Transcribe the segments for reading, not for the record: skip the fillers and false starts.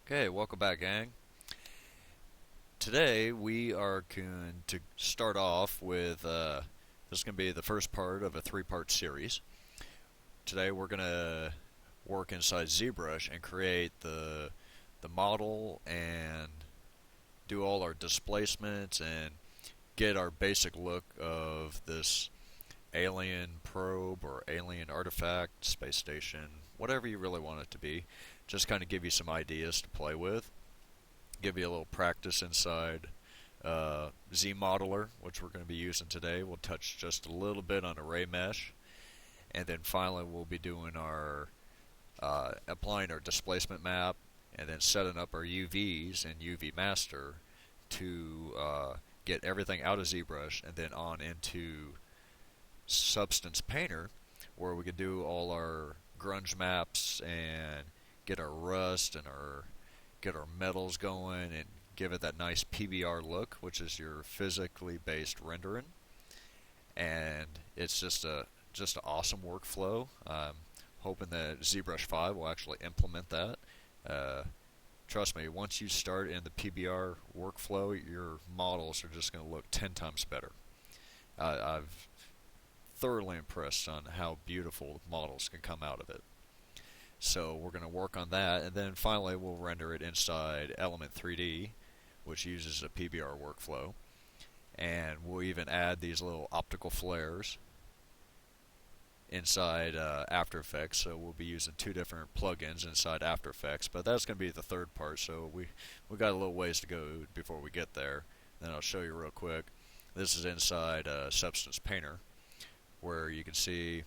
Okay, welcome back, gang. Today we are going to start off with this is going to be the first part of a three-part series. Today we're going to work inside Zbrush and create the model and do all our displacements and get our basic look of this alien probe or alien artifact, space station, whatever you really want it to be. Just kind of give you some ideas to play with. Give you a little practice inside Zmodeler, which we're going to be using today. We'll touch just a little bit on array mesh, and then finally we'll be doing our applying our displacement map, and then setting up our UVs and UV master to get everything out of ZBrush and then on into Substance Painter, where we could do all our grunge maps and get our rust and our get our metals going and give it that nice PBR look, which is your physically based rendering. And it's just an awesome workflow. I'm hoping that ZBrush 5 will actually implement that. Uh, Trust me, once you start in the PBR workflow, your models are just going to look 10 times better. I've thoroughly impressed on how beautiful models can come out of it. So we're going to work on that, and then finally we'll render it inside Element 3D, which uses a PBR workflow. And we'll even add these little optical flares inside After Effects. So we'll be using two different plugins inside After Effects, but that's going to be the third part. So we got a little ways to go before we get there. Then I'll show you real quick. This is inside Substance Painter, where you can see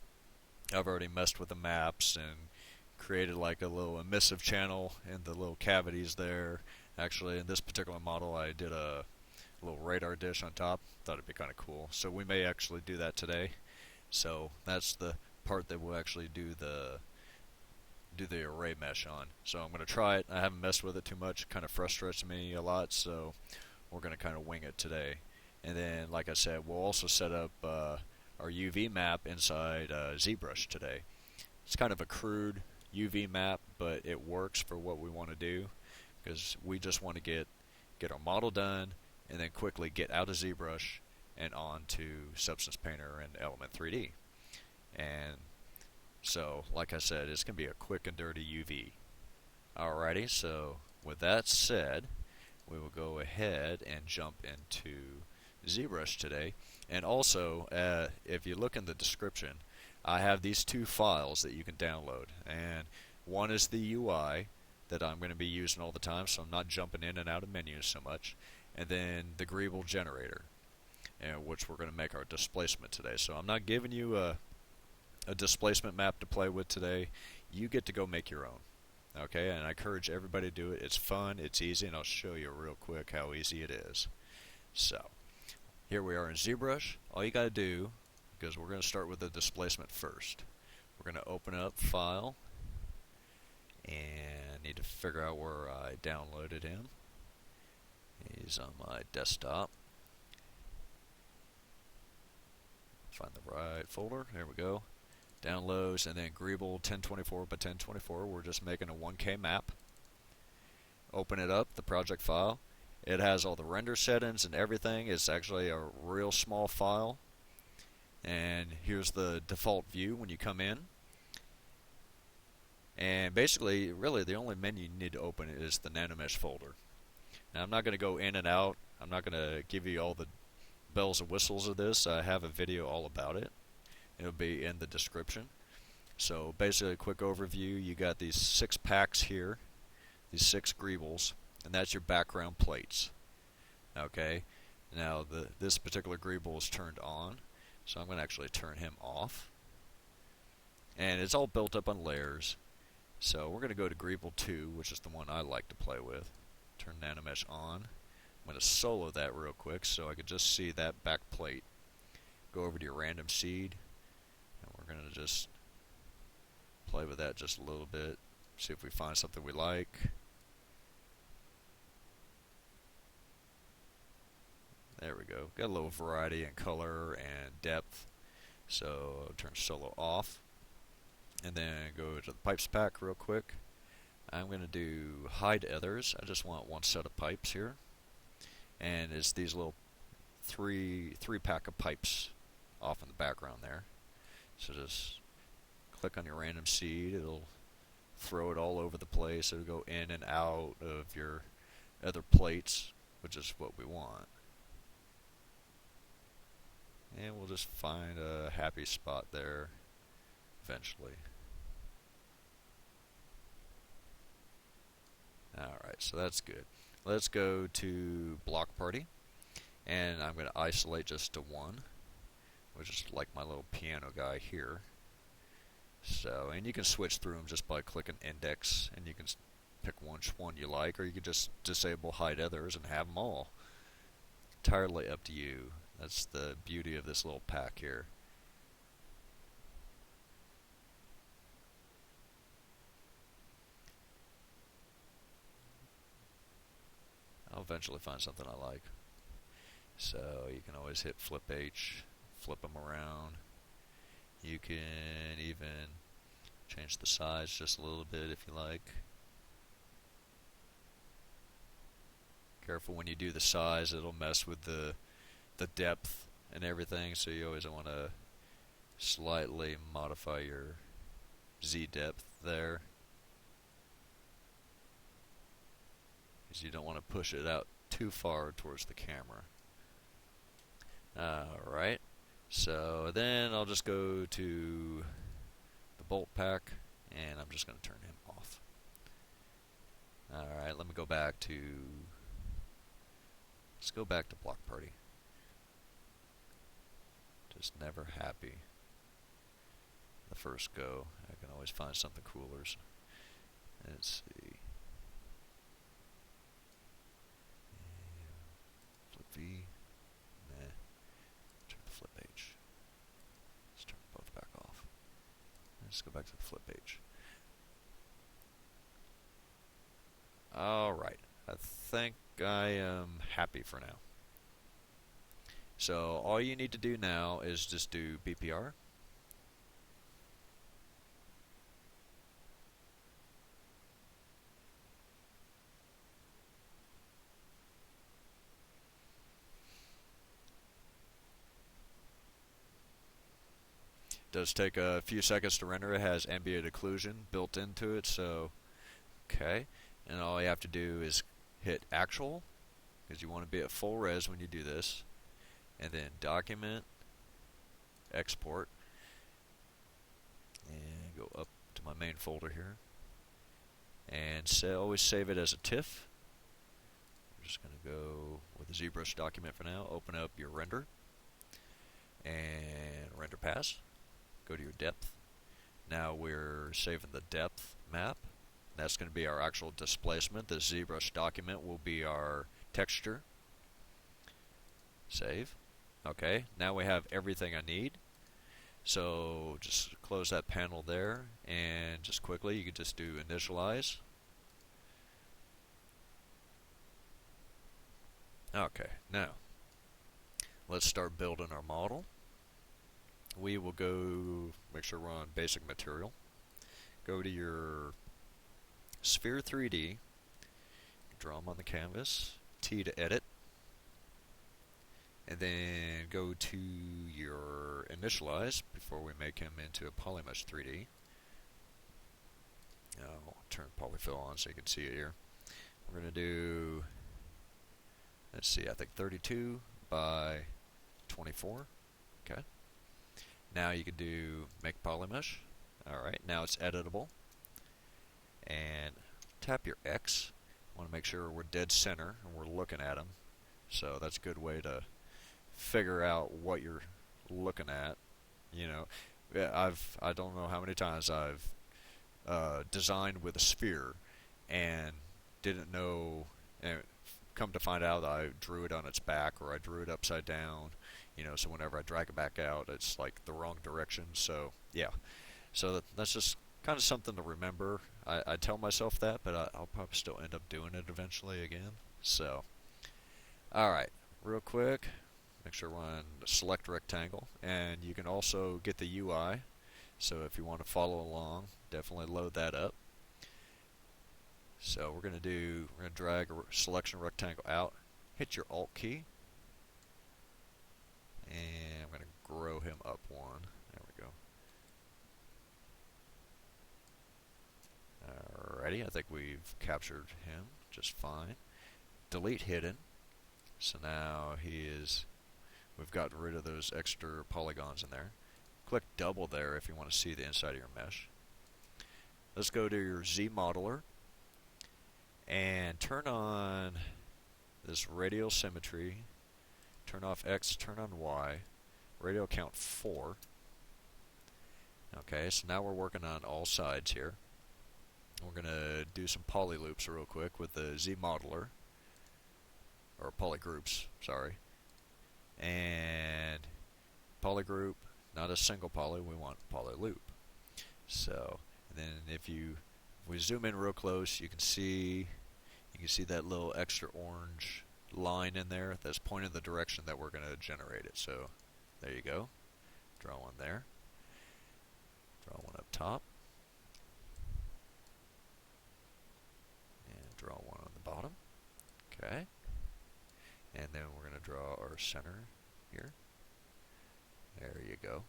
I've already messed with the maps and created like a little emissive channel in the little cavities there. Actually, in this particular model, I did a little radar dish on top. Thought it'd be kind of cool. So we may actually do that today. So that's the part that we'll actually do the array mesh on. So I'm going to try it. I haven't messed with it too much. Kind of frustrates me a lot. So we're going to kind of wing it today. And then, like I said, we'll also set up our UV map inside ZBrush today. It's kind of a crude UV map, but it works for what we want to do, because we just want to get our model done and then quickly get out of ZBrush and on to Substance Painter and Element 3D. And so, like I said, it's going to be a quick and dirty UV. Alrighty, so with that said, we will go ahead and jump into ZBrush today. And also, if you look in the description, I have these two files that you can download, and one is the UI that I'm going to be using all the time, so I'm not jumping in and out of menus so much, and then the Greeble generator, which we're going to make our displacement today. So I'm not giving you a displacement map to play with today. You get to go make your own. Okay, and I encourage everybody to do it. It's fun, it's easy, and I'll show you real quick how easy it is. So, here we are in ZBrush. All you got to do, because we're going to start with the displacement first, we're going to open up File, and need to figure out where I downloaded him. He's on my desktop. Find the right folder. There we go. Downloads, and then Greeble 1024 by 1024. We're just making a 1K map. Open it up, the project file. It has all the render settings and everything. It's actually a real small file. And here's the default view when you come in. And basically, really, the only menu you need to open is the Nanomesh folder. Now, I'm not going to go in and out. I'm not going to give you all the bells and whistles of this. I have a video all about it. It'll be in the description. So basically, a quick overview. You got these 6 packs here, these 6 greebles, and that's your background plates. Okay. Now this particular greeble is turned on, so I'm going to actually turn him off. And it's all built up on layers. So we're going to go to Greeble 2, which is the one I like to play with. Turn Nanomesh on. I'm going to solo that real quick so I can just see that back plate. Go over to your random seed, and we're going to just play with that just a little bit. See if we find something we like. There we go. Got a little variety in color and depth. So I'll turn solo off. And then go to the pipes pack real quick. I'm going to do hide others. I just want one set of pipes here, and it's these little three pack of pipes off in the background there. So just click on your random seed. It'll throw it all over the place. It'll go in and out of your other plates, which is what we want. And we'll just find a happy spot there eventually. Alright, so that's good. Let's go to block party, and I'm going to isolate just to one, which is like my little piano guy here. So, and you can switch through them just by clicking index, and you can pick which one you like, or you can just disable hide others and have them all. Entirely up to you. That's the beauty of this little pack here. I'll eventually find something I like. So you can always hit flip H, flip them around. You can even change the size just a little bit if you like. Careful when you do the size, it'll mess with the depth and everything, so you always want to slightly modify your Z depth there, because you don't want to push it out too far towards the camera. Alright, so then I'll just go to the bolt pack, and I'm just going to turn him off. Alright, let me go back to, let's go back to block party. Just never happy the first go. I can always find something cooler. So let's see. Flip V. Nah. Turn the flip H. Let's turn both back off. Let's go back to the flip H. Alright. I think I am happy for now. So all you need to do now is just do BPR. Does take a few seconds to render. It has ambient occlusion built into it, so okay. And all you have to do is hit actual, because you want to be at full res when you do this, and then document, export, and go up to my main folder here, and always save it as a TIFF. We're just going to go with the Zbrush document for now. Open up your render, and render pass. Go to your depth. Now we're saving the depth map. That's going to be our actual displacement. The Zbrush document will be our texture. Save. Okay, now we have everything I need. So just close that panel there, and just quickly you can just do initialize. Okay, now let's start building our model. We will go, make sure we're on basic material. Go to your sphere 3D, draw them on the canvas, T to edit, and then go to your initialize before we make him into a polymesh 3D. I'll turn polyfill on so you can see it here. We're going to do, let's see, I think 32 by 24. Okay. Now you can do make polymesh. Alright, now it's editable. And tap your X. Want to make sure we're dead center and we're looking at them. So that's a good way to figure out what you're looking at. You know, I don't know how many times I've designed with a sphere and didn't know, and come to find out I drew it on its back or I drew it upside down. You know, so whenever I drag it back out, it's like the wrong direction. So yeah, so that's just kind of something to remember. I tell myself that, but I'll probably still end up doing it eventually again. So, alright, real quick, make sure we're on select rectangle, and you can also get the UI, so if you want to follow along, definitely load that up. So we're going to drag a selection rectangle out, hit your Alt key, and I'm going to grow him up one. There we go. Alrighty, I think we've captured him just fine. Delete hidden. So now we've gotten rid of those extra polygons in there. Click double there if you want to see the inside of your mesh. Let's go to your Zmodeler and turn on this radial symmetry. Turn off X, turn on Y. Radial count 4. Okay, so now we're working on all sides here. We're going to do some poly loops real quick with the Zmodeler. Or polygroups, sorry. And polygroup, not a single poly, we want poly loop. So, and then if we zoom in real close, you can see that little extra orange line in there that's pointing the direction that we're going to generate it. So, there you go. Draw one there. Draw one up top. And draw one on the bottom. Okay. And then we're going to draw our center here. There you go.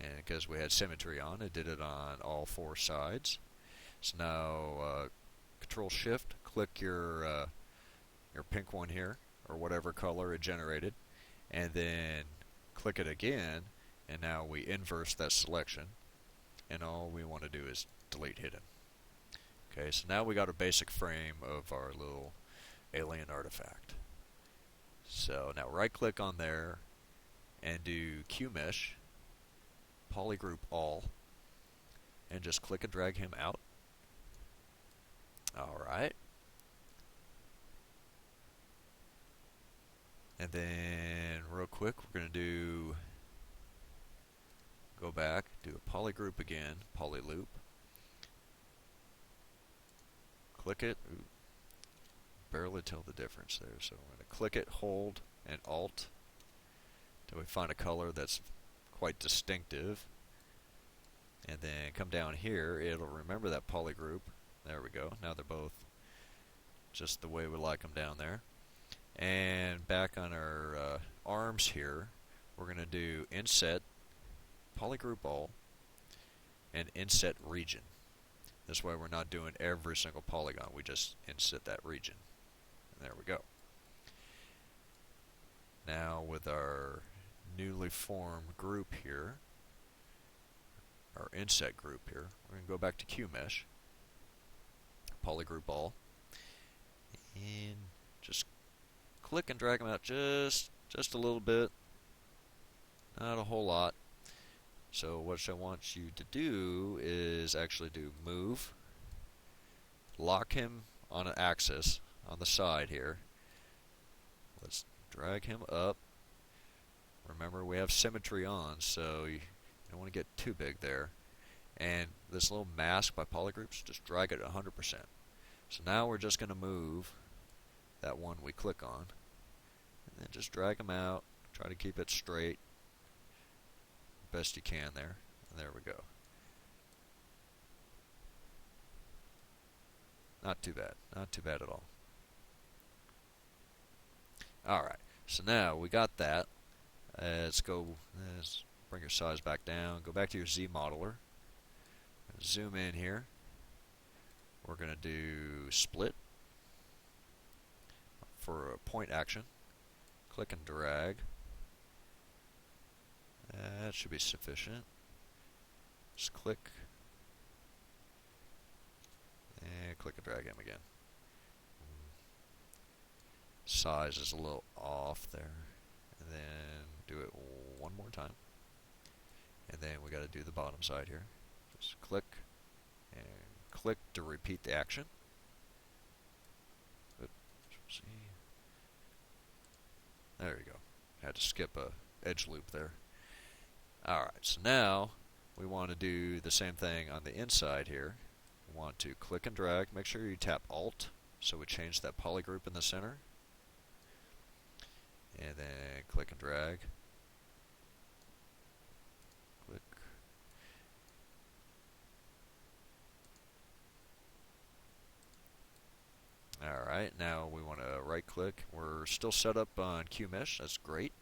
And because we had symmetry on, it did it on all 4 sides. So now Control Shift, click your pink one here, or whatever color it generated, and then click it again, and now we inverse that selection, and all we want to do is delete hidden. Okay, so now we got a basic frame of our little alien artifact. So now right click on there and do QMesh, polygroup all, and just click and drag him out. Alright. And then real quick we're going to go back, do a polygroup again, poly loop. Click it. Ooh. Barely tell the difference there, so I'm going to click it, hold, and Alt till we find a color that's quite distinctive, and then come down here. It'll remember that polygroup. There we go. Now they're both just the way we like them down there. And back on our arms here, we're going to do inset, polygroup all, and inset region. This way we're not doing every single polygon, we just inset that region. There we go. Now with our newly formed group here, our inset group here, we're going to go back to QMesh, polygroup all, and just click and drag them out just a little bit, not a whole lot. So what I want you to do is actually do move, lock him on an axis on the side here. Let's drag him up. Remember, we have symmetry on, so you don't want to get too big there. And this little mask by polygroups, just drag it 100%. So now we're just going to move that one we click on, and then just drag him out. Try to keep it straight best you can there. And there we go. Not too bad. Not too bad at all. Alright, so now we got that. Let's bring your size back down. Go back to your Zmodeler. Zoom in here. We're going to do split for a point action. Click and drag. That should be sufficient. Just click. And click and drag him again. Size is a little off there. And then do it one more time. And then we got to do the bottom side here. Just click and click to repeat the action. Oops, see. There you go. Had to skip a edge loop there. Alright, so now we want to do the same thing on the inside here. We want to click and drag. Make sure you tap Alt so we change that polygroup in the center. And then click and drag. Click. Alright, now we want to right click. We're still set up on QMesh, that's great.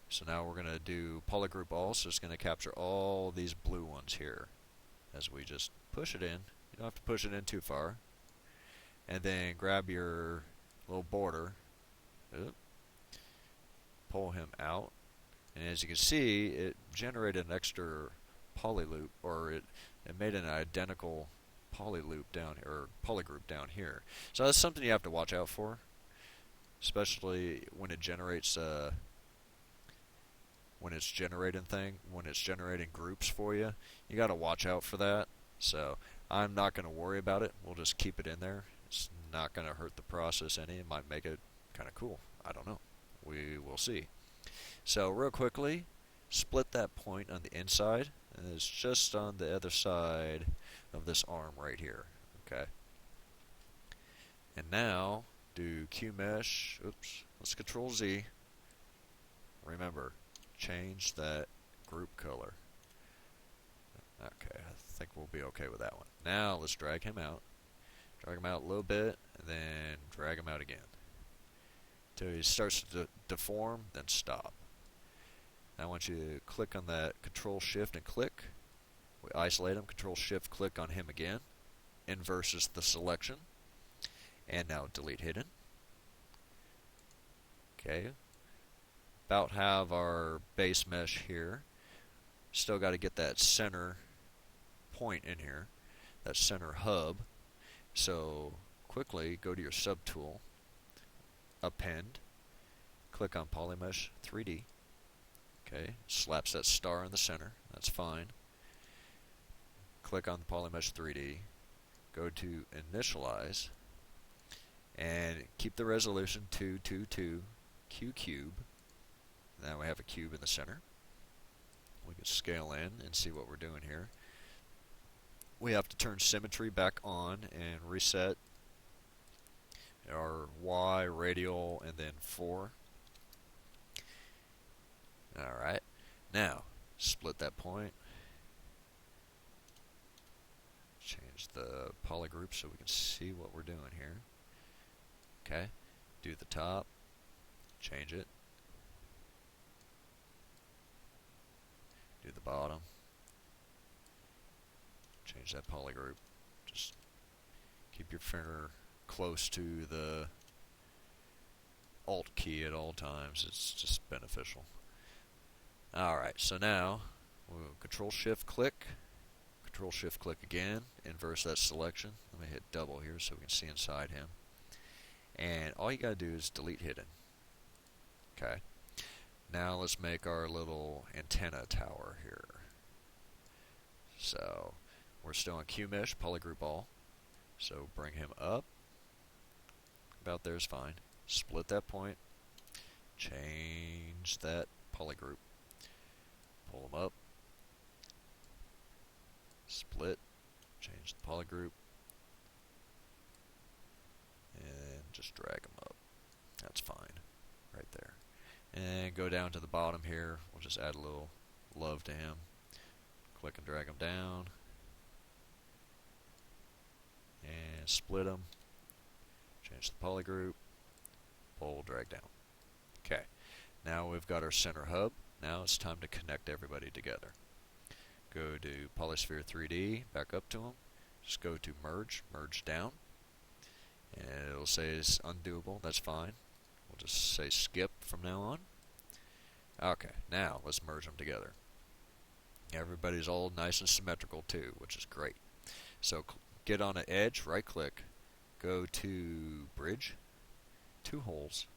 So now we're going to do polygroup all, so it's going to capture all these blue ones here. As we just push it in, you don't have to push it in too far. And then grab your little border, pull him out, and as you can see, it generated an extra poly loop, or it made an identical poly loop down here, or polygroup down here. So that's something you have to watch out for, especially when it generates when it's generating groups for you. You got to watch out for that. So I'm not going to worry about it. We'll just keep it in there. It's not going to hurt the process any. It might make it kind of cool. I don't know. We will see. So real quickly, split that point on the inside, and it's just on the other side of this arm right here. Okay. And now do QMesh. Oops. Let's Control Z. Remember, change that group color. Okay, I think we'll be okay with that one. Now let's drag him out. Drag him out a little bit, and then drag him out again. Until he starts to deform, then stop. Now I want you to click on that Control Shift and click. We isolate him, Control Shift click on him again. Inverses the selection. And now delete hidden. Okay. About have our base mesh here. Still got to get that center point in here, that center hub. So quickly go to your subtool, append, click on Polymesh 3D. Okay, slaps that star in the center. That's fine. Click on the Polymesh 3D. Go to initialize, and keep the resolution 222 Q cube. Now we have a cube in the center. We can scale in and see what we're doing here. We have to turn symmetry back on and reset our Y, radial, and then 4. Alright, now split that point. Change the polygroup so we can see what we're doing here. Okay, do the top, change it. Do the bottom. Change that polygroup. Just keep your finger close to the Alt key at all times. It's just beneficial. Alright, so now we'll Control Shift click. Control Shift click again. Inverse that selection. Let me hit double here so we can see inside him. And all you gotta do is delete hidden. Okay. Now let's make our little antenna tower here. So we're still on QMesh, polygroup all. So bring him up. About there is fine. Split that point. Change that polygroup. Pull him up. Split. Change the polygroup. And just drag him up. That's fine. Right there. And go down to the bottom here. We'll just add a little love to him. Click and drag him down. And split him. Change the polygroup. Pull, drag down. Okay. Now we've got our center hub. Now it's time to connect everybody together. Go to Polysphere 3D, back up to them. Just go to merge, merge down. And it'll say it's undoable. That's fine. We'll just say skip from now on. Okay, now let's merge them together. Everybody's all nice and symmetrical too, which is great. So get on an edge, right click, go to bridge, 2 holes.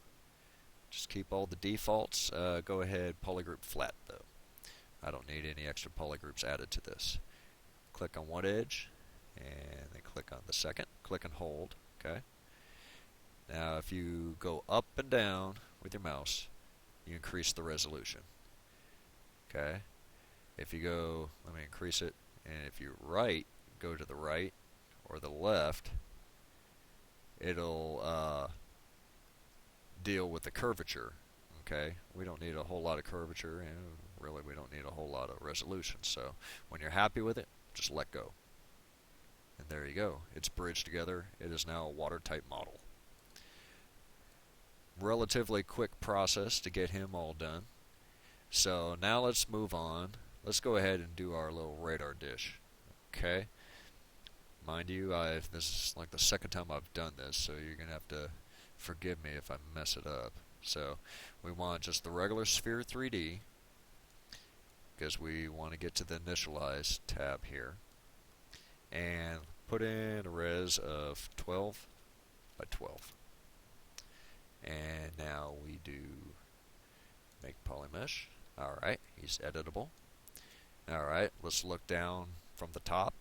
Just keep all the defaults. Go ahead, polygroup flat though. I don't need any extra polygroups added to this. Click on one edge, and then click on the second. Click and hold, okay? Now if you go up and down with your mouse, you increase the resolution. Okay? If you go, let me increase it, and if you go to the right or the left, it'll deal with the curvature. Okay? We don't need a whole lot of curvature, and really we don't need a whole lot of resolution. So when you're happy with it, just let go. And there you go. It's bridged together. It is now a watertight model. Relatively quick process to get him all done. So now let's move on. Let's go ahead and do our little radar dish. Okay. Mind you, this is like the second time I've done this, so you're going to have to forgive me if I mess it up. So we want just the regular sphere 3D, because we want to get to the initialize tab here. And put in a res of 12 by 12. And now we do make polymesh. Alright, he's editable. Alright, let's look down from the top.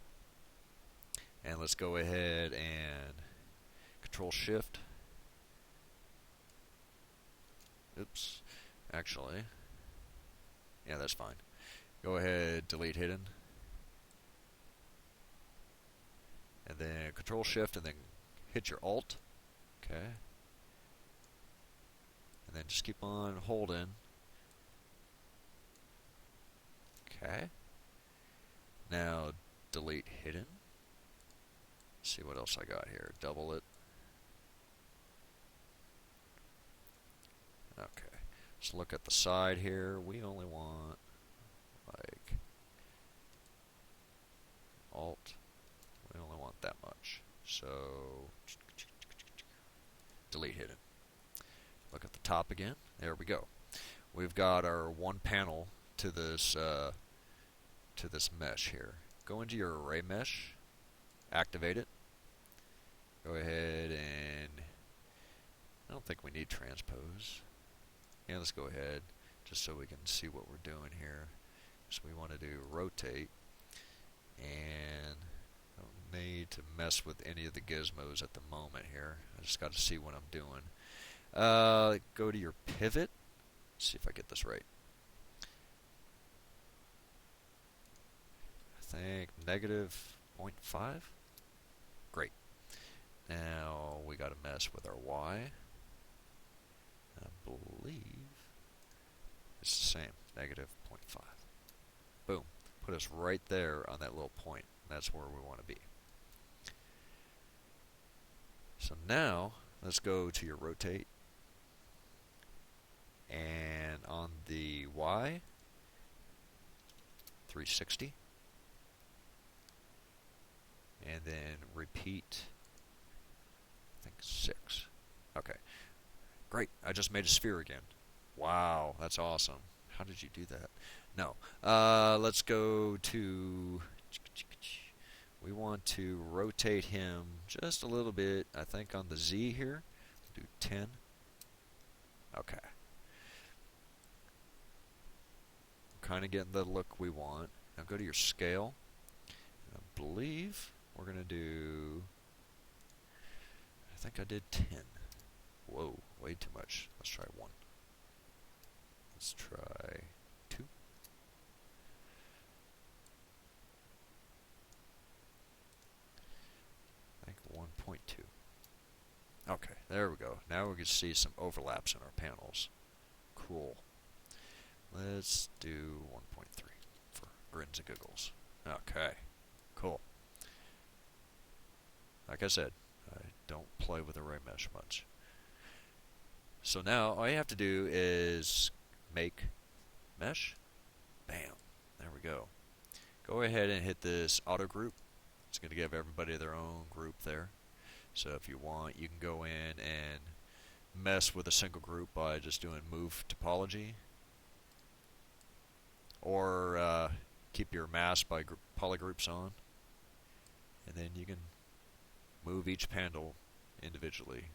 And let's go ahead and Control Shift. Oops. Actually, yeah, that's fine. Go ahead, delete hidden. And then Control Shift and then hit your Alt. Okay. And then just keep on holding. Okay. Now delete hidden. See what else I got here. Double it. Okay. Let's look at the side here. We only want like Alt. We only want that much. So delete hidden. Look at the top again. There we go. We've got our one panel to this mesh here. Go into your array mesh. Activate it. Go ahead and I don't think we need transpose. Yeah, let's go ahead just so we can see what we're doing here. So we want to do rotate, and I don't need to mess with any of the gizmos at the moment here. I just got to see what I'm doing. Go to your pivot. See if I get this right. I think negative 0.5. Great. Now we got to mess with our Y. I believe it's the same, negative 0.5. Boom. Put us right there on that little point. That's where we want to be. So now let's go to your rotate. And on the Y, 360. And then repeat, I think 6. Okay. Great. I just made a sphere again. Wow, that's awesome. How did you do that? No. Let's go to... We want to rotate him just a little bit, I think on the Z here. Do 10. Okay. Kind of getting the look we want. Now go to your scale. I believe we're going to do... I think I did 10. Whoa, way too much. Let's try 1. Let's try 2. I think 1.2. Okay, there we go. Now we can see some overlaps in our panels. Cool. Let's do 1.3 for grins and giggles. Okay, cool. Like I said, I don't play with array mesh much. So now all you have to do is make mesh. Bam. There we go. Go ahead and hit this auto group. It's going to give everybody their own group there. So if you want, you can go in and mess with a single group by just doing move topology. Or keep your mask by polygroups on. And then you can move each panel individually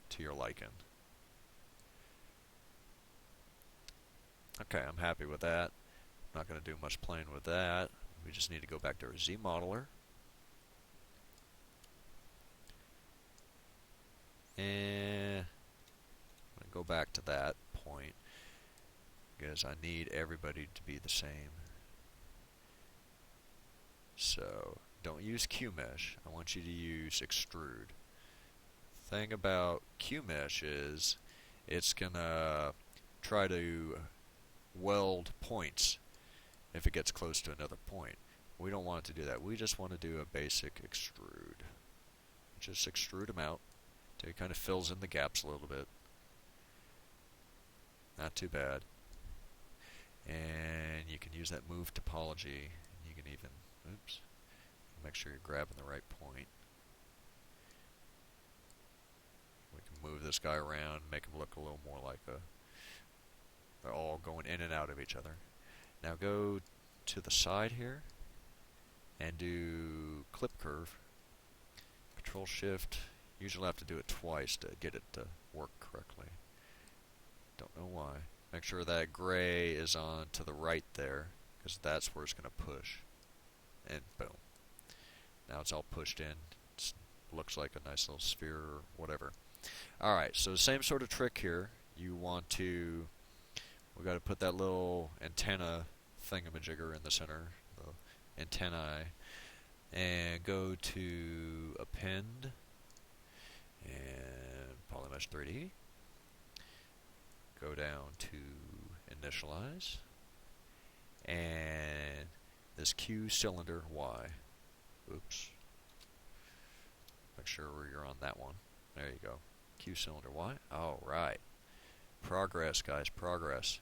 to your liking. Okay, I'm happy with that. I'm not going to do much playing with that. We just need to go back to our Zmodeler. And I'm going to go back to that point because I need everybody to be the same. So don't use QMesh. I want you to use extrude. Thing about QMesh is it's gonna try to weld points if it gets close to another point. We don't want it to do that. We just want to do a basic extrude. Just extrude them out till it kind of fills in the gaps a little bit. Not too bad. And you can use that move topology. You can even, oops, make sure you're grabbing the right point. We can move this guy around, make him look a little more like they're all going in and out of each other. Now go to the side here and do clip curve. Control Shift. Usually have to do it twice to get it to work correctly. Don't know why. Make sure that gray is on to the right there, because that's where it's going to push. And boom. Now it's all pushed in. It looks like a nice little sphere or whatever. Alright, so same sort of trick here. You want to, we got to put that little antenna thingamajigger in the center, the antennae, and go to Append and Polymesh 3D. Go down to Initialize, and this Q cylinder Y. Oops. Make sure you're on that one. There you go. Q cylinder Y. Alright. Progress, guys. Progress.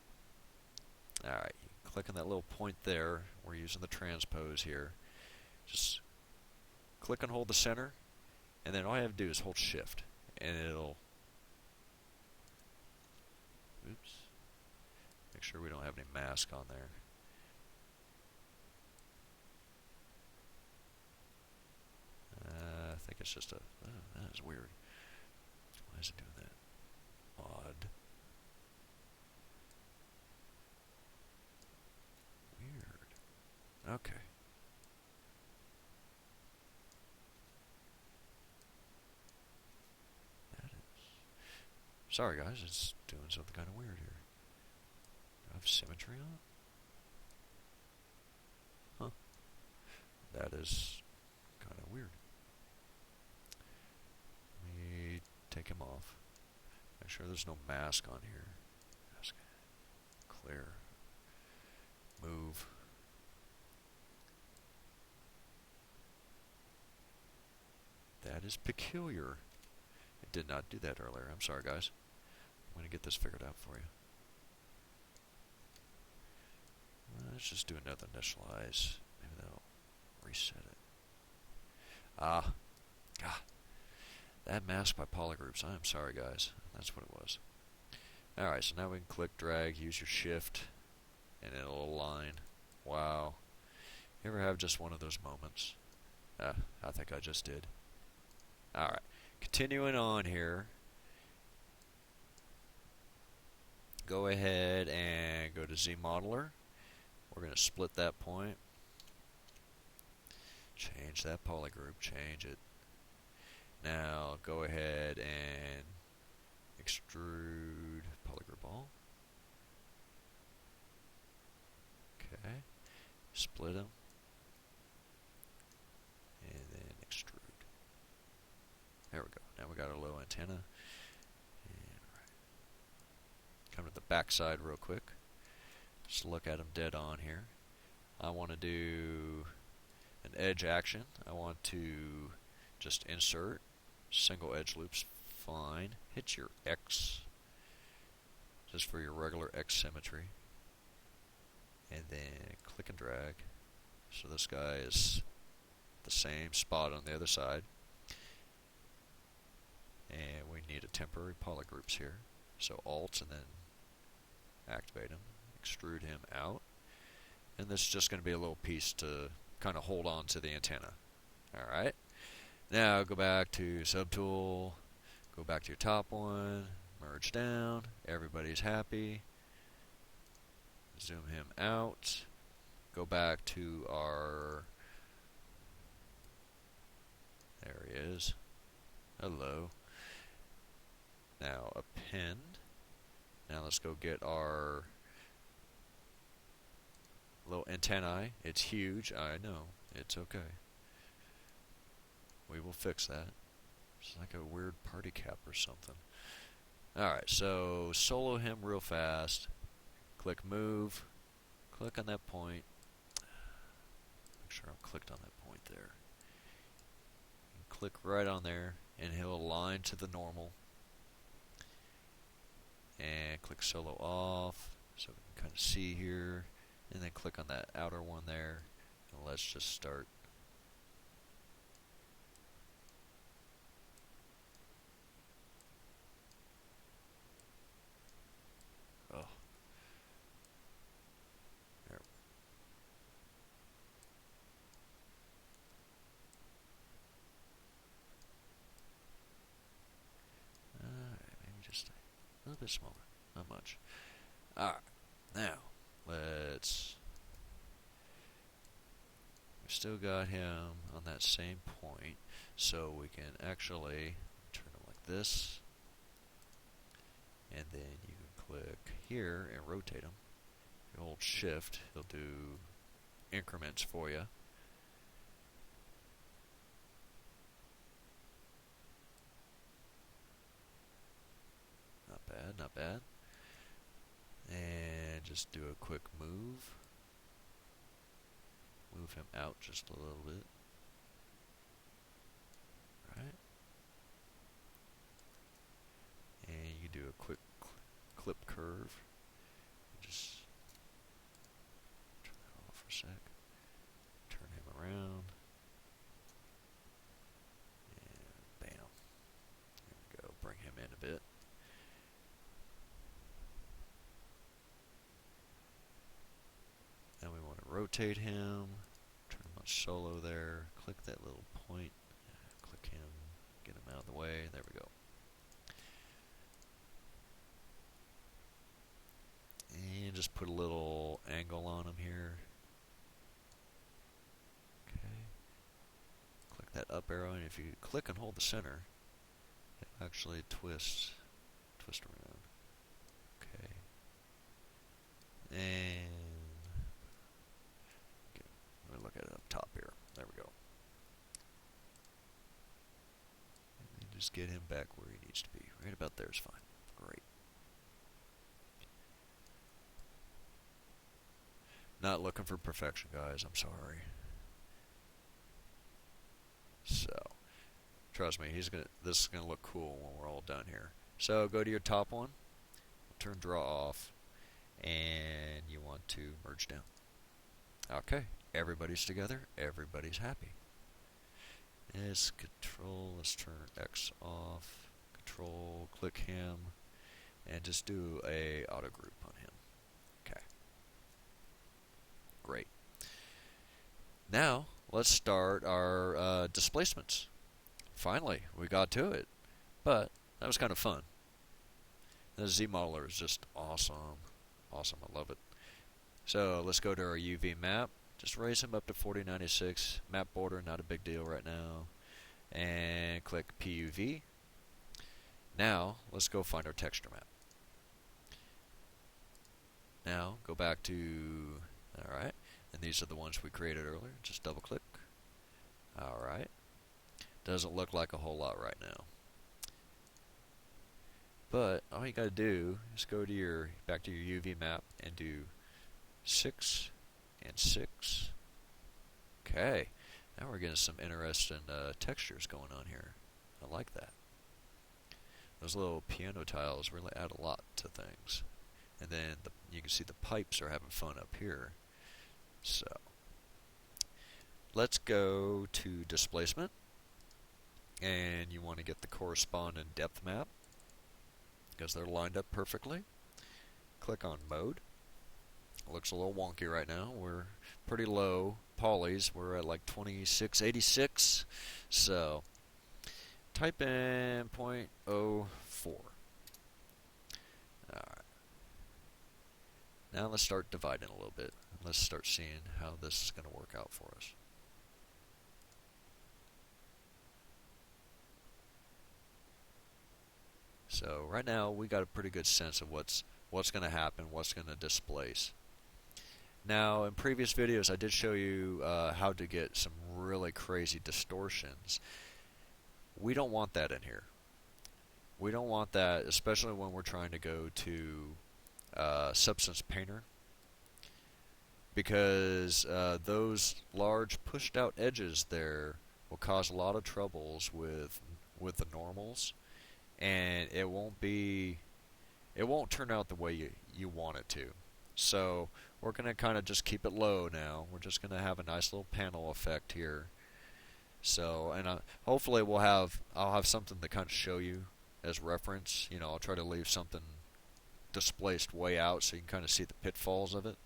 Alright. Click on that little point there. We're using the transpose here. Just click and hold the center, and then all you have to do is hold Shift, and it'll, oops, make sure we don't have any mask on there. I think it's just a, oh, that is weird. Why is it doing that? Odd. Weird. Okay. Sorry guys, it's doing something kind of weird here. Do I have symmetry on? Huh. That is kind of weird. Let me take him off. Make sure there's no mask on here. Mask. Clear. Move. That is peculiar. It did not do that earlier. I'm sorry guys. I'm going to get this figured out for you. Let's just do another initialize. Maybe that'll reset it. Ah. God. That masked my polygroups. I'm sorry guys. That's what it was. Alright, so now we can click, drag, use your shift, and it'll align. Wow. You ever have just one of those moments? I think I just did. Alright. Continuing on here. Go ahead and go to Zmodeler. We're going to split that point. Change that polygroup. Change it. Now go ahead and extrude polygroup all. Okay. Split them. And then extrude. There we go. Now we got our little antenna. And come to the back side real quick. Just look at them dead on here. I want to do an edge action. I want to just insert single edge loops. Fine. Hit your X just for your regular X symmetry. And then click and drag. So this guy is the same spot on the other side. And we need a temporary polygroups here. So Alt and then activate him. Extrude him out. And this is just going to be a little piece to kind of hold on to the antenna. Alright. Now go back to Subtool. Go back to your top one. Merge down. Everybody's happy. Zoom him out. Go back to our... There he is. Hello. Now append. Now let's go get our little antennae. It's huge. I know. It's okay. We will fix that. It's like a weird party cap or something. Alright, so solo him real fast. Click move. Click on that point. Make sure I'm clicked on that point there. Click right on there, and he'll align to the normal. And click solo off, so we can kind of see here. And then click on that outer one there, and let's just start. Oh, there. Alright, maybe just a little bit smaller, not much. Alright, now let's. We still got him on that same point, so we can actually turn him like this, and then you can click here and rotate him. You hold shift, he'll do increments for you. Not bad, not bad. And just do a quick move. Move him out just a little bit. Right. And you do a quick clip curve. Just turn that off for a sec. Turn him around. And bam. There we go. Bring him in a bit. Then we want to rotate him. Turn him on solo there. Click that little point. Click him. Get him out of the way. There we go. And just put a little angle on him here. Okay. Click that up arrow, and if you click and hold the center, it'll actually twist around. Okay. And let me look at it up top here. There we go. And just get him back where he needs to be. Right about there is fine. Great. Not looking for perfection, guys. I'm sorry. So, trust me, this is gonna look cool when we're all done here. So go to your top one, turn draw off, and you want to merge down. Okay, everybody's together, everybody's happy. It's control, let's turn X off, control, click him, and just do a auto group on him. Okay. Great. Now, let's start our displacements. Finally, we got to it. But that was kind of fun. The Zmodeler is just awesome. Awesome, I love it. So let's go to our UV map. Just raise him up to 4096. Map border, not a big deal right now. And click PUV. Now, let's go find our texture map. Now, go back to, alright, and these are the ones we created earlier. Just double click. Alright. Doesn't look like a whole lot right now. But all you gotta do is go to back to your UV map and do 6 and 6. Okay. Now we're getting some interesting textures going on here. I like that. Those little piano tiles really add a lot to things. And then you can see the pipes are having fun up here. So let's go to displacement, and you want to get the corresponding depth map because they're lined up perfectly. Click on mode. It looks a little wonky right now. We're pretty low polys. We're at like 2686. So type in 0.04. Alright. Now let's start dividing a little bit. Let's start seeing how this is going to work out for us. So right now we got a pretty good sense of what's going to happen, what's going to displace. Now in previous videos I did show you how to get some really crazy distortions. We don't want that in here. We don't want that, especially when we're trying to go to Substance Painter. because those large pushed out edges there will cause a lot of troubles with the normals, and it won't turn out the way you want it to. So we're gonna kind of just keep it low now. We're just gonna have a nice little panel effect here. So, and hopefully I'll have something to kind of show you as reference. You know, I'll try to leave something displaced way out so you can kind of see the pitfalls of it.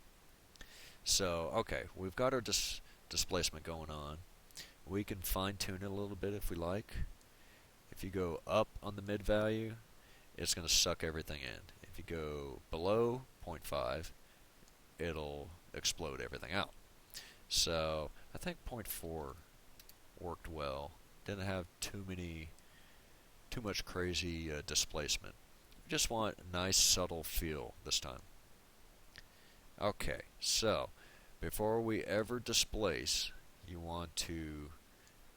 So, okay, we've got our displacement going on. We can fine tune it a little bit if we like. If you go up on the mid value, it's going to suck everything in. If you go below 0.5, it'll explode everything out. So I think 0.4 worked well. Didn't have too much crazy displacement. We just want a nice subtle feel this time. Okay, so before we ever displace, you want to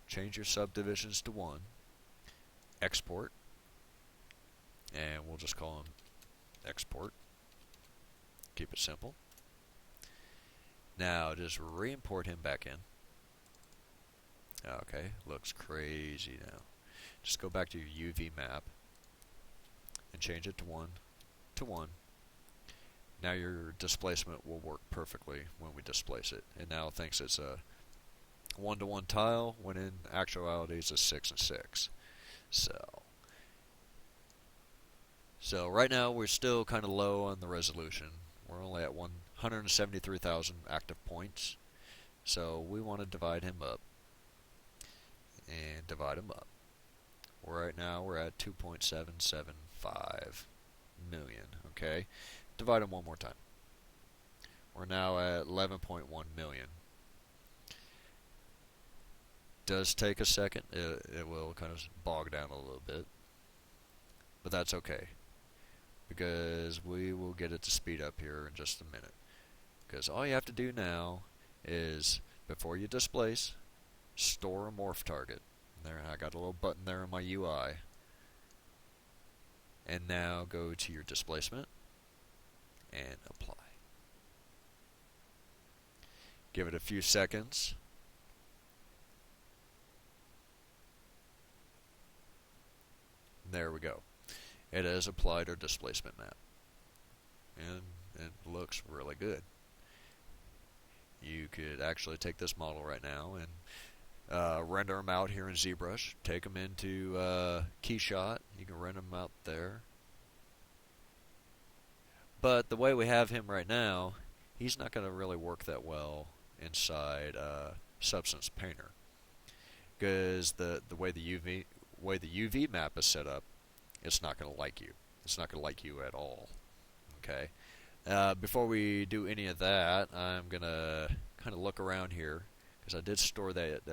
change your subdivisions to 1, export, and we'll just call them export. Keep it simple. Now just re-import him back in. Okay, looks crazy now. Just go back to your UV map and change it to 1 to 1. Now your displacement will work perfectly when we displace it. It now thinks it's a 1-to-1 tile when in actuality it's a 6 and 6. So right now we're still kind of low on the resolution. We're only at 173,000 active points. So we want to divide him up and divide him up. Right now we're at 2.775 million. Okay, divide them one more time. We're now at 11.1 million. Does take a second. It will kind of bog down a little bit, but that's okay because we will get it to speed up here in just a minute. Because all you have to do now is, before you displace, store a morph target. There, I got a little button there in my UI. And now go to your displacement and apply. Give it a few seconds. There we go. It has applied our displacement map. And it looks really good. You could actually take this model right now and render them out here in Zbrush. Take them into Keyshot. You can render them out there. But the way we have him right now, he's not going to really work that well inside Substance Painter, because the way the UV map is set up, it's not going to like you. It's not going to like you at all. Okay. Before we do any of that, I'm going to kind of look around here, because I did store that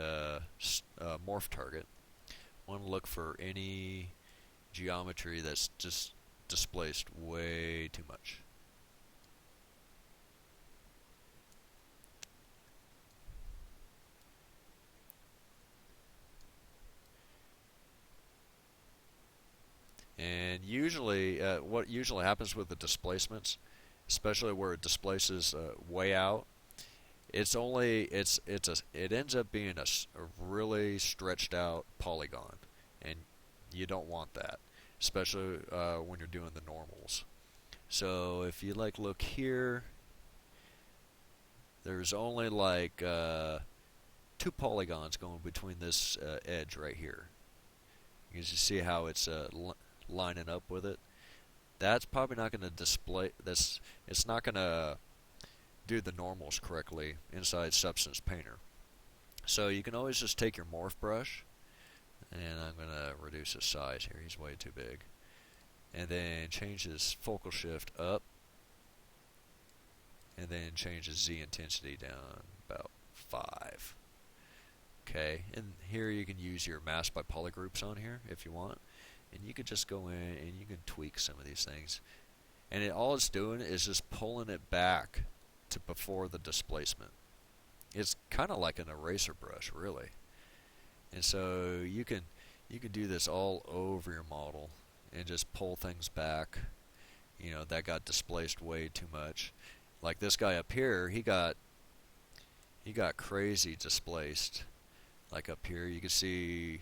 morph target. I want to look for any geometry that's just displaced way too much. And usually, what usually happens with the displacements, especially where it displaces way out, it ends up being a really stretched out polygon, and you don't want that, especially when you're doing the normals. So if you look here, there's only 2 polygons going between this edge right here. You can see how it's lining up with it. That's probably not going to display this. It's not going to do the normals correctly inside Substance Painter. So you can always just take your morph brush, and I'm going to reduce his size here. He's way too big. And then change his focal shift up, and then change his Z intensity down about 5. Okay, and here you can use your mask by polygroups on here if you want. And you could just go in and you can tweak some of these things. And all it's doing is just pulling it back to before the displacement. It's kind of like an eraser brush, really. And so you can do this all over your model and just pull things back. You know, that got displaced way too much. Like this guy up here, he got you got crazy displaced. Like up here, you can see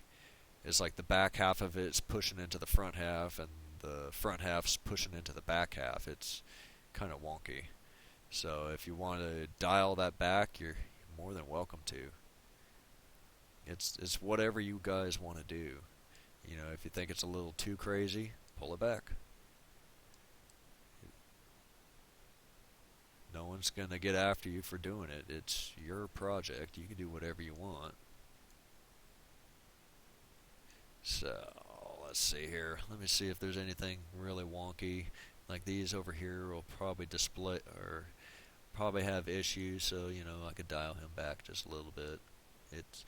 it's like the back half of it's pushing into the front half, and the front half's pushing into the back half. It's kind of wonky. So if you want to dial that back, you're more than welcome to. It's whatever you guys want to do. You know, if you think it's a little too crazy, pull it back. No one's gonna get after you for doing it. It's your project. You can do whatever you want. So let's see here. Let me see if there's anything really wonky. Like these over here will probably display or probably have issues. So you know, I could dial him back just a little bit. It's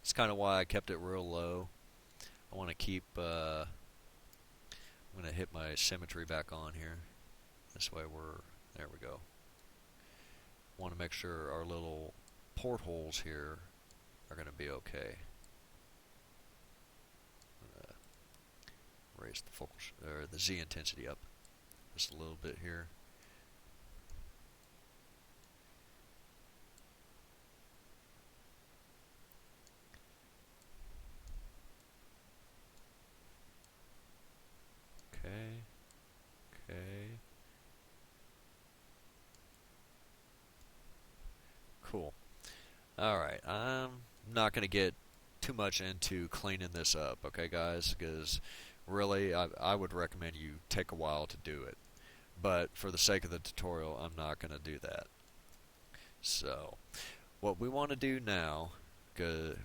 it's kind of why I kept it real low. I want to keep. I'm gonna hit my symmetry back on here. This way there we go. Want to make sure our little portholes here are going to be okay. I'm going to raise the focal or the Z intensity up just a little bit here. Okay. Okay. Cool. Alright, I'm not going to get too much into cleaning this up, okay guys, because really I would recommend you take a while to do it. But for the sake of the tutorial, I'm not going to do that. So, what we want to do now, because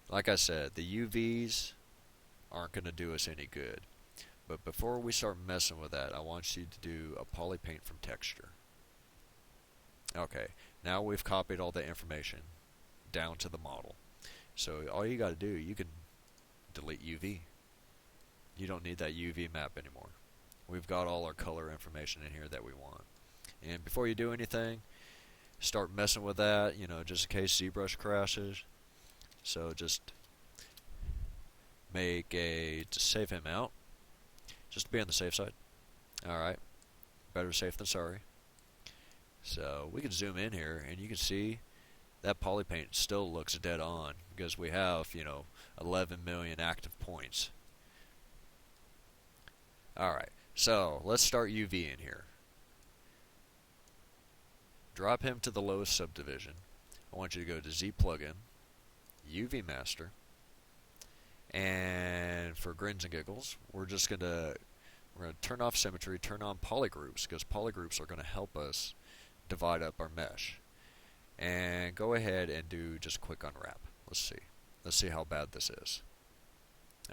like I said, the UVs aren't going to do us any good. But before we start messing with that, I want you to do a poly paint from texture. Okay, now we've copied all the information down to the model. So all you got to do, you can delete UV. You don't need that UV map anymore. We've got all our color information in here that we want. And before you do anything, start messing with that, you know, just in case Zbrush crashes. So just save him out, just to be on the safe side. Alright, better safe than sorry. So we can zoom in here and you can see that poly paint still looks dead on because we have, you know, 11 million active points. Alright, so let's start UV in here. Drop him to the lowest subdivision. I want you to go to Z plugin, UV master, and for grins and giggles, we're gonna turn off symmetry, turn on polygroups, because polygroups are gonna help us divide up our mesh. And go ahead and do just quick unwrap. Let's see how bad this is.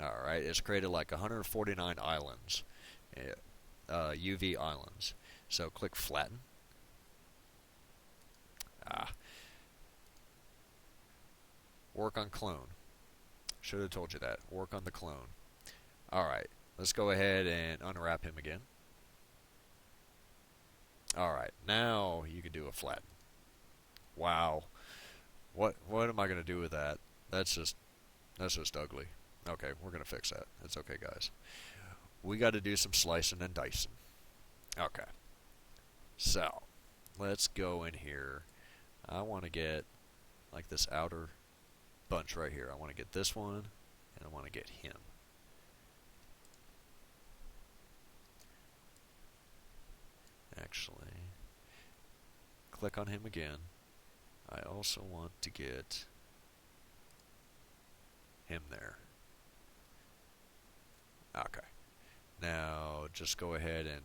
Alright, it's created like 149 islands, UV islands. So click flatten. Work on clone. Should have told you that. Work on the clone. Alright, let's go ahead and unwrap him again. Alright, now you can do a flatten. Wow. What am I going to do with that? That's just ugly. Okay, we're going to fix that. It's okay, guys. We got to do some slicing and dicing. Okay. So, let's go in here. I want to get like this outer bunch right here. I want to get this one, and I want to get him. Actually, click on him again. I also want to get him there. Okay. Now, just go ahead and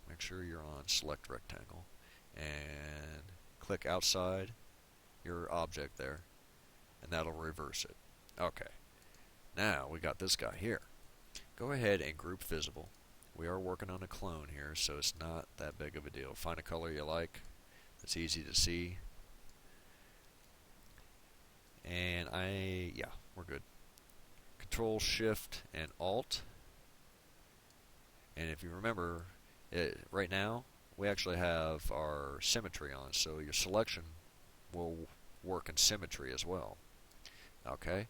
make sure you're on select rectangle and click outside your object there, and that'll reverse it. Okay. Now, we got this guy here. Go ahead and group visible. We are working on a clone here, so it's not that big of a deal. Find a color you like. It's easy to see. And yeah, we're good. Control, Shift, and Alt. And if you remember, right now, we actually have our symmetry on, so your selection will work in symmetry as well. Okay?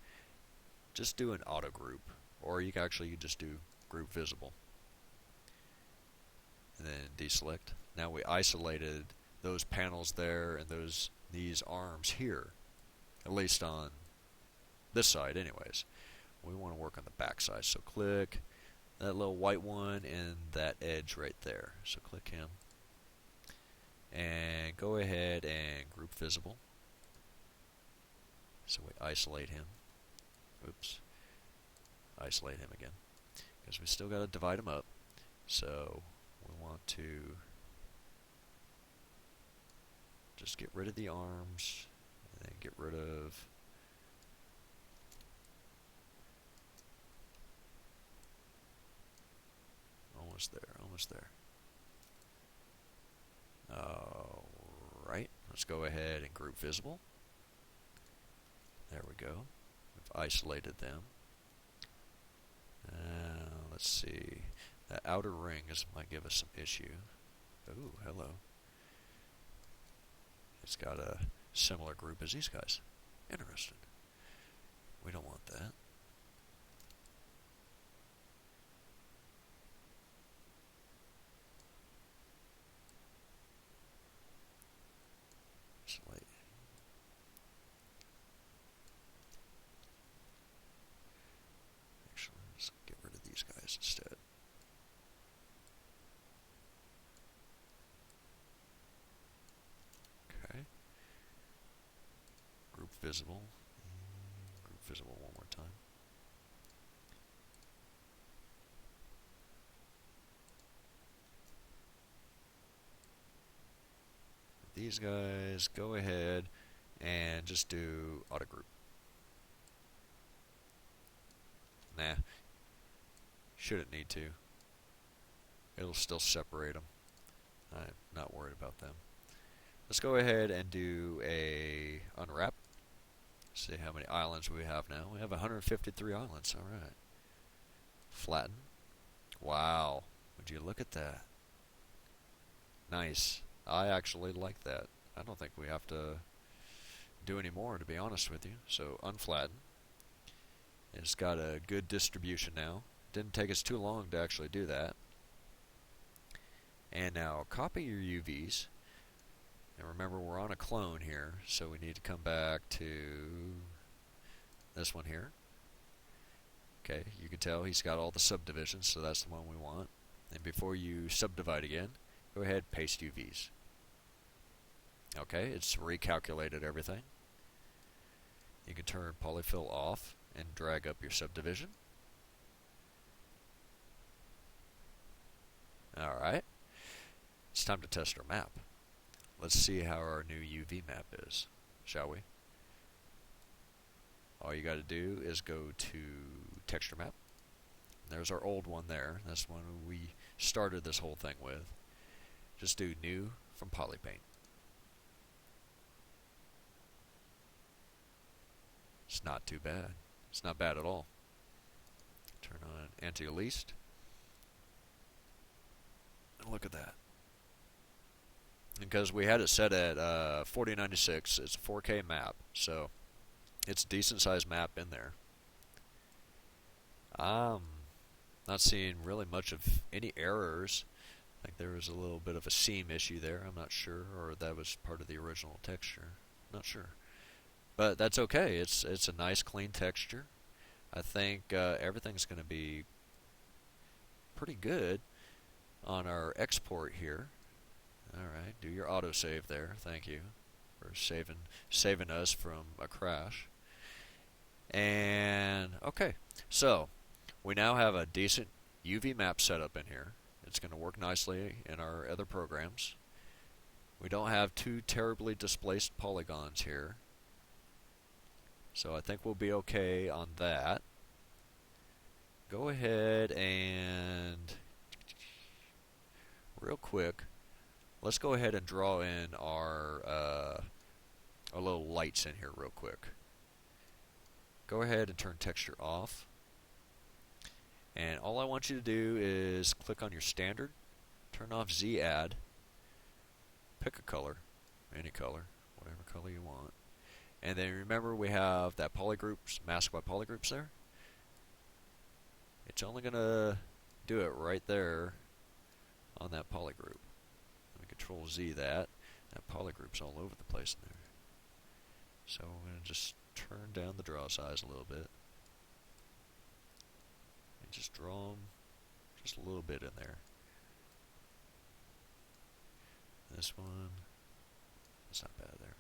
Just do an auto group, or you can actually just do group visible. and then deselect. Now we isolated those panels there and these arms here, at least on this side anyways. We want to work on the back side, so click that little white one and that edge right there. So click him and go ahead and group visible. So we isolate him. Oops. Isolate him again, because we still got to divide them up. So we want to just get rid of the arms and then get rid of almost there. Alright, let's go ahead and group visible. There we go. We've isolated them. Let's see. That outer ring might give us some issue. Ooh, hello. It's got a similar group as these guys. Interesting. We don't want that. Select. Actually, let's get rid of these guys instead. Okay. Group visible. Group visible one more time. These guys, go ahead and just do auto group. Nah, shouldn't need to. It'll still separate them. I'm not worried about them. Let's go ahead and do a unwrap. See how many islands we have now. We have 153 islands. All right. Flatten. Wow. Would you look at that? Nice. I actually like that. I don't think we have to do any more, to be honest with you. So unflatten. It's got a good distribution now. Didn't take us too long to actually do that. And now copy your UVs. And remember, we're on a clone here, so we need to come back to this one here. Okay, you can tell he's got all the subdivisions, so that's the one we want. And before you subdivide again, go ahead, paste UVs. Okay, it's recalculated everything. You can turn polyfill off and drag up your subdivision. Alright, it's time to test our map. Let's see how our new UV map is, shall we? All you got to do is go to texture map. There's our old one there. That's the one we started this whole thing with. Just do new from polypaint. It's not too bad. It's not bad at all. Turn on anti-least. And look at that. Because we had it set at 4096, it's a 4K map, so it's a decent sized map in there. Not seeing really much of any errors. I think there was a little bit of a seam issue there, I'm not sure, or that was part of the original texture. Not sure. But that's okay, it's a nice clean texture. I think everything's going to be pretty good on our export here. Alright, do your autosave there, thank you for saving us from a crash. And okay, so we now have a decent UV map setup in here. It's going to work nicely in our other programs. We don't have too terribly displaced polygons here, so I think we'll be okay on that. Go ahead and real quick, let's go ahead and draw in our little lights in here real quick. Go ahead and turn texture off. And all I want you to do is click on your standard, turn off Z add, pick a color, any color, whatever color you want. And then remember we have that polygroups, mask by polygroups there. It's only going to do it right there on that polygroup. Let me Control Z that. That polygroup's all over the place in there. So I'm going to just turn down the draw size a little bit. And just draw them just a little bit in there. This one, that's not bad there.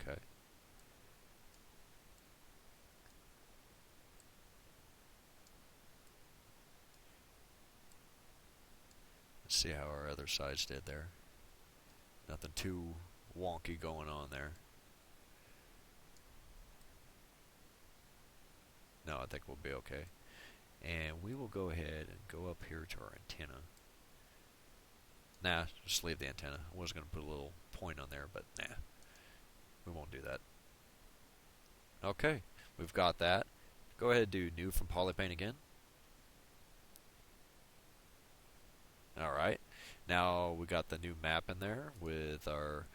Okay. Let's see how our other sides did there. Nothing too wonky going on there. No, I think we'll be okay. And we will go ahead and go up here to our antenna. Nah, just leave the antenna. I was going to put a little point on there, but nah. We won't do that. Okay, we've got that. Go ahead and do New from Polypaint again. Alright, now we got the new map in there with our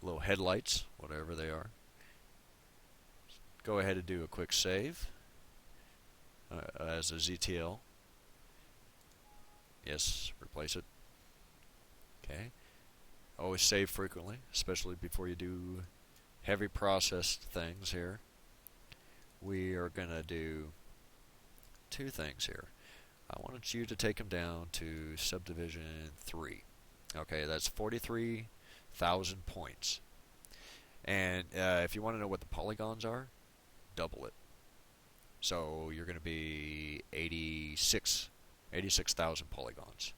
little headlights, whatever they are. Go ahead and do a quick save as a ZTL. Yes, replace it. Okay. Always save frequently, especially before you do heavy processed things here. We are going to do two things here. I wanted you to take them down to subdivision 3. Okay, that's 43,000 points. And if you want to know what the polygons are, double it. So you're going to be 86,000 polygons.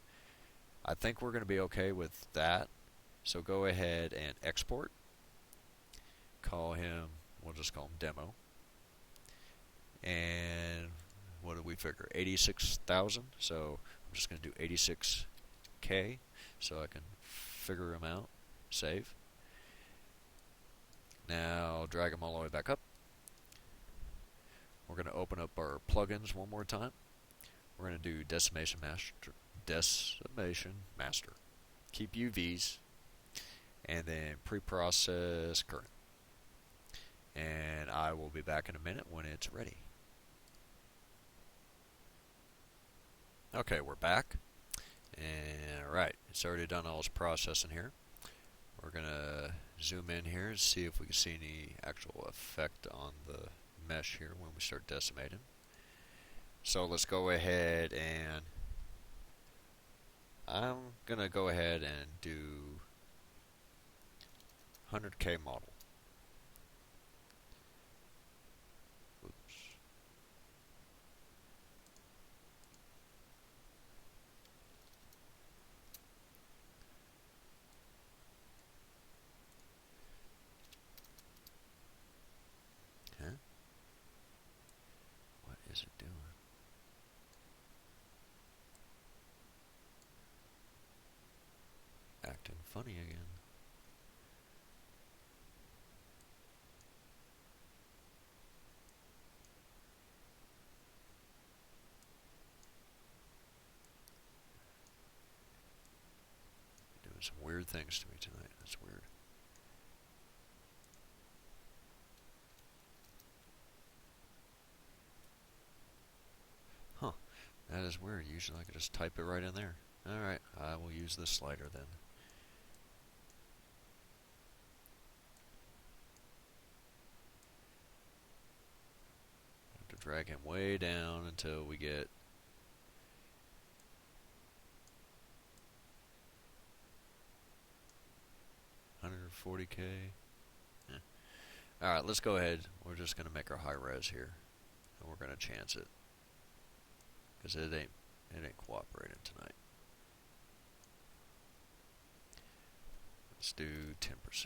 I think we're going to be okay with that. So go ahead and export. Call him, we'll just call him demo. And what did we figure? 86,000. So I'm just going to do 86K so I can figure them out. Save. Now drag them all the way back up. We're going to open up our plugins one more time. We're going to do Decimation Master. Keep UVs. And then preprocess current. And I will be back in a minute when it's ready. Okay, we're back. And alright, it's already done all its processing here. We're going to zoom in here and see if we can see any actual effect on the mesh here when we start decimating. So let's go ahead and I'm going to go ahead and do 100K model. Oops. Huh? What is it doing? Acting funny again. Doing some weird things to me tonight. That's weird. Huh. That is weird. Usually I could just type it right in there. Alright, I will use this slider then. Have to drag him way down until we get 140K. Yeah. Alright, let's go ahead. We're just going to make our high res here. And we're going to chance it. Because it ain't cooperating tonight. Let's do 10%. Let's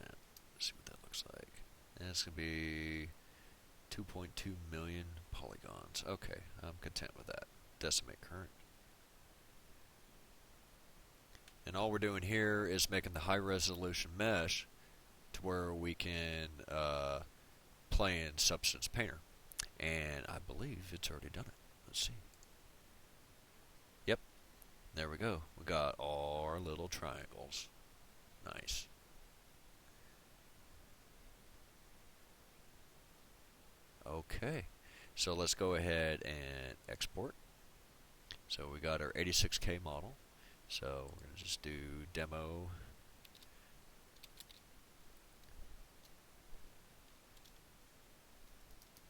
see what that looks like. And it's going to be 2.2 million polygons. Okay, I'm content with that. Decimate current. And all we're doing here is making the high resolution mesh to where we can play in Substance Painter. And I believe it's already done it. Let's see. Yep. There we go. We got all our little triangles. Nice. Okay. So let's go ahead and export. So we got our 86K model. So we're going to just do demo.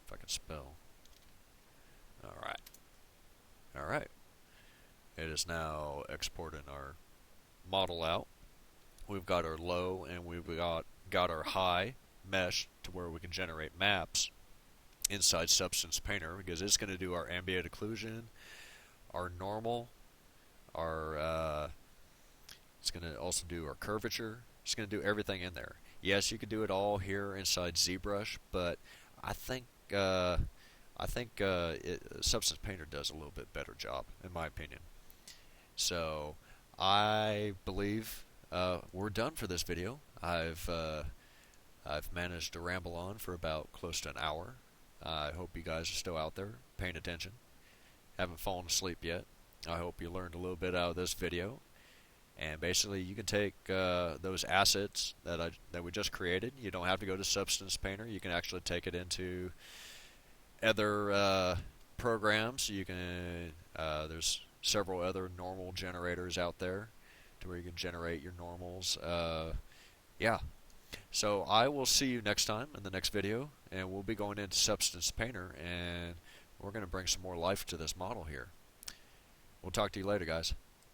If I can spell. Alright. Alright. It is now exporting our model out. We've got our low and we've got our high mesh to where we can generate maps inside Substance Painter, because it's going to do our ambient occlusion, our normal, our it's going to also do our curvature. It's going to do everything in there. Yes, you could do it all here inside Zbrush, but I think Substance Painter does a little bit better job, in my opinion. So I believe we're done for this video. I've managed to ramble on for about close to an hour. I hope you guys are still out there paying attention. Haven't fallen asleep yet. I hope you learned a little bit out of this video. And basically, you can take those assets that we just created. You don't have to go to Substance Painter. You can actually take it into other programs. You can there's several other normal generators out there to where you can generate your normals. Yeah. So I will see you next time in the next video, and we'll be going into Substance Painter, and we're going to bring some more life to this model here. We'll talk to you later, guys.